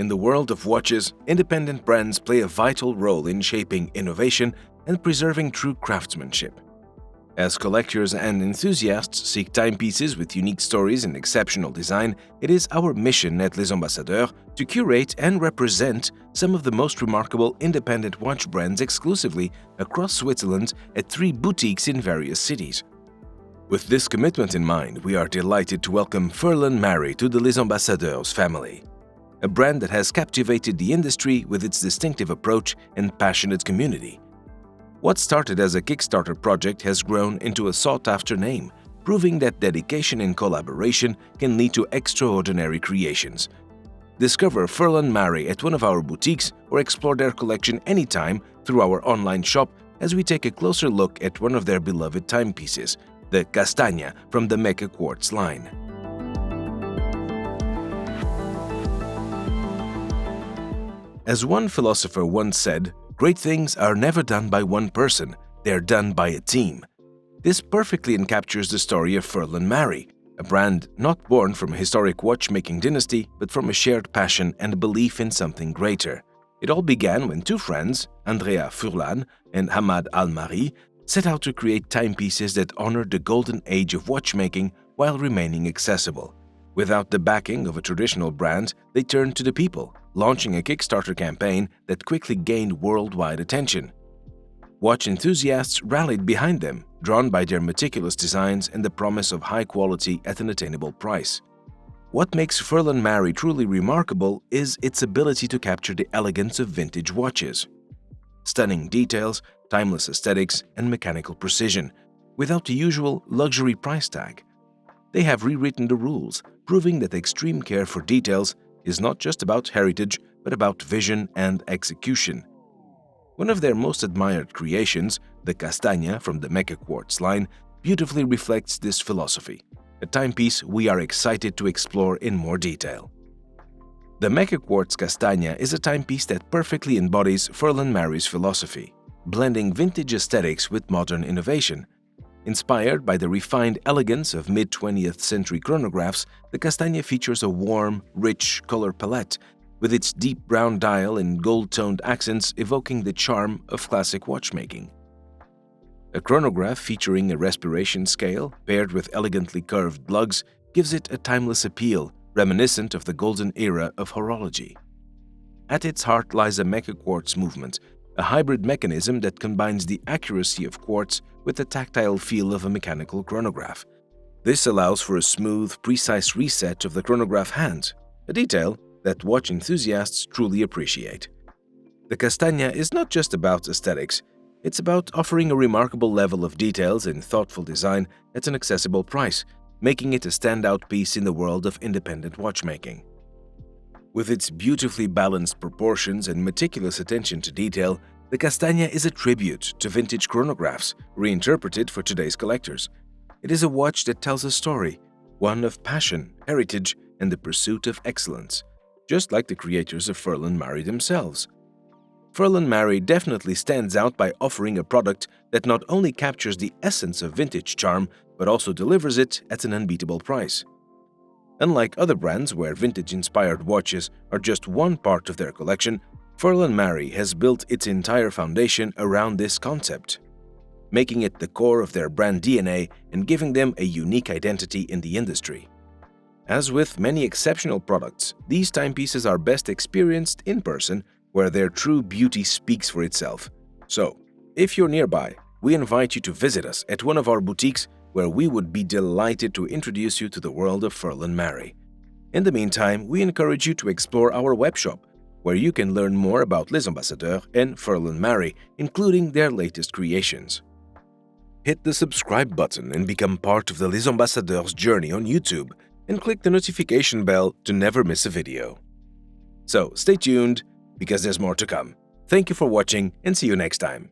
In the world of watches, independent brands play a vital role in shaping innovation and preserving true craftsmanship. As collectors and enthusiasts seek timepieces with unique stories and exceptional design, it is our mission at Les Ambassadeurs to curate and represent some of the most remarkable independent watch brands exclusively across Switzerland at 3 boutiques in various cities. With this commitment in mind, we are delighted to welcome Furlan Marri to the Les Ambassadeurs family, a brand that has captivated the industry with its distinctive approach and passionate community. What started as a Kickstarter project has grown into a sought-after name, proving that dedication and collaboration can lead to extraordinary creations. Discover Furlan Marri at one of our boutiques or explore their collection anytime through our online shop as we take a closer look at one of their beloved timepieces, the Castagna from the Mecha-Quartz line. As one philosopher once said, "Great things are never done by one person, they're done by a team." This perfectly encaptures the story of Furlan Marri, a brand not born from a historic watchmaking dynasty, but from a shared passion and a belief in something greater. It all began when 2 friends, Andrea Furlan and Hamad Al-Mari, set out to create timepieces that honored the golden age of watchmaking while remaining accessible. Without the backing of a traditional brand, they turned to the people, launching a Kickstarter campaign that quickly gained worldwide attention. Watch enthusiasts rallied behind them, drawn by their meticulous designs and the promise of high quality at an attainable price. What makes Furlan Marri truly remarkable is its ability to capture the elegance of vintage watches. Stunning details, timeless aesthetics, and mechanical precision, without the usual luxury price tag. They have rewritten the rules, proving that extreme care for details is not just about heritage, but about vision and execution. One of their most admired creations, the Castagna from the Mecha-Quartz line, beautifully reflects this philosophy, a timepiece we are excited to explore in more detail. The Mecha-Quartz Castagna is a timepiece that perfectly embodies Furlan Marri's philosophy, blending vintage aesthetics with modern innovation. Inspired by the refined elegance of mid-20th century chronographs, the Castagna features a warm, rich color palette, with its deep brown dial and gold-toned accents evoking the charm of classic watchmaking. A chronograph featuring a respiration scale paired with elegantly curved lugs gives it a timeless appeal, reminiscent of the golden era of horology. At its heart lies a Mecha-Quartz movement, a hybrid mechanism that combines the accuracy of quartz with the tactile feel of a mechanical chronograph. This allows for a smooth, precise reset of the chronograph hand, a detail that watch enthusiasts truly appreciate. The Castagna is not just about aesthetics, it's about offering a remarkable level of details and thoughtful design at an accessible price, making it a standout piece in the world of independent watchmaking. With its beautifully balanced proportions and meticulous attention to detail, the Castagna is a tribute to vintage chronographs, reinterpreted for today's collectors. It is a watch that tells a story, one of passion, heritage, and the pursuit of excellence, just like the creators of Furlan Marri themselves. Furlan Marri definitely stands out by offering a product that not only captures the essence of vintage charm, but also delivers it at an unbeatable price. Unlike other brands where vintage-inspired watches are just one part of their collection, Furlan Marri has built its entire foundation around this concept, making it the core of their brand DNA and giving them a unique identity in the industry. As with many exceptional products, these timepieces are best experienced in person, where their true beauty speaks for itself. So, if you're nearby, we invite you to visit us at one of our boutiques where we would be delighted to introduce you to the world of Furlan Marri. In the meantime, we encourage you to explore our webshop, where you can learn more about Les Ambassadeurs and Furlan Marri, including their latest creations. Hit the subscribe button and become part of the Les Ambassadeurs journey on YouTube, and click the notification bell to never miss a video. So stay tuned, because there's more to come. Thank you for watching and see you next time.